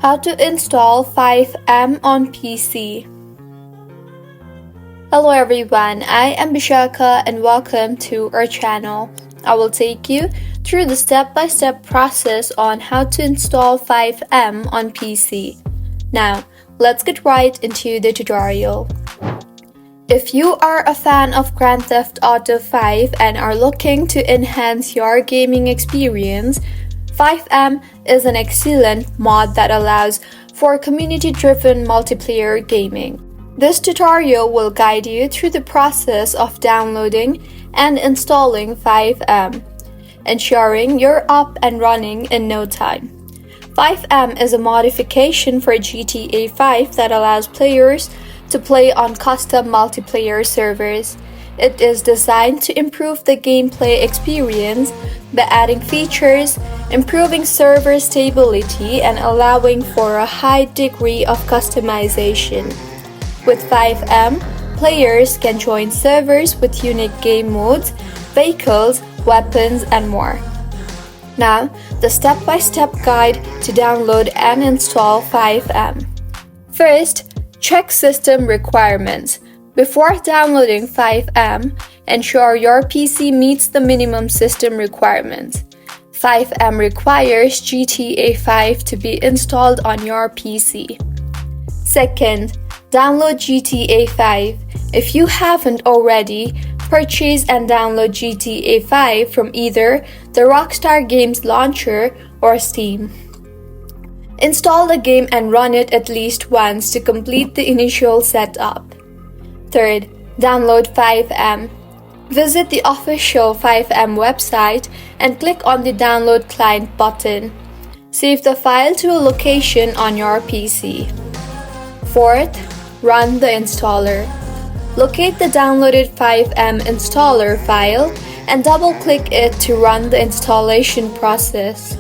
How to install FiveM on PC. Hello everyone, I am Bishaka and welcome to our channel. I will take you through the step-by-step process on how to install FiveM on PC. Now, let's get right into the tutorial. If you are a fan of Grand Theft Auto 5 and are looking to enhance your gaming experience, FiveM is an excellent mod that allows for community-driven multiplayer gaming. This tutorial will guide you through the process of downloading and installing FiveM, ensuring you're up and running in no time. FiveM is a modification for GTA 5 that allows players to play on custom multiplayer servers. It is designed to improve the gameplay experience by adding features, improving server stability, and allowing for a high degree of customization. With FiveM, players can join servers with unique game modes, vehicles, weapons, and more. Now, the step-by-step guide to download and install FiveM. First, check system requirements. Before downloading FiveM, ensure your PC meets the minimum system requirements. FiveM requires GTA 5 to be installed on your PC. Second, download GTA 5. If you haven't already, purchase and download GTA 5 from either the Rockstar Games launcher or Steam. Install the game and run it at least once to complete the initial setup. Third, download FiveM. Visit the official FiveM website and click on the Download Client button. Save the file to a location on your PC. Fourth, run the installer. Locate the downloaded FiveM installer file and double-click it to run the installation process.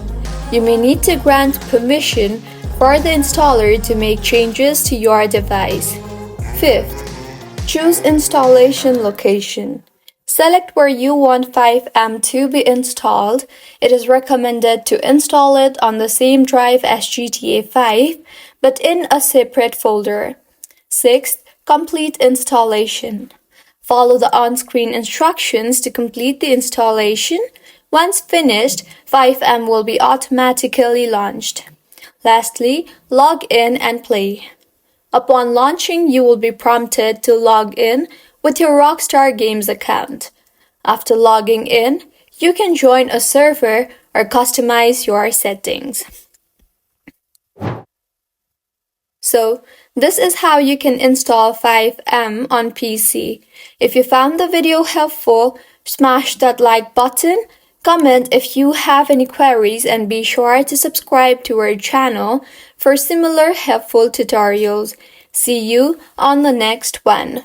You may need to grant permission for the installer to make changes to your device. Fifth, choose installation location. Select where you want FiveM to be installed. It is recommended to install it on the same drive as GTA 5, but in a separate folder. Sixth, complete installation. Follow the on-screen instructions to complete the installation. Once finished, FiveM will be automatically launched. Lastly, log in and play. Upon launching, you will be prompted to log in with your Rockstar Games account. After logging in, you can join a server or customize your settings. So, this is how you can install FiveM on PC. If you found the video helpful, smash that like button, comment if you have any queries, and be sure to subscribe to our channel for similar helpful tutorials. See you on the next one.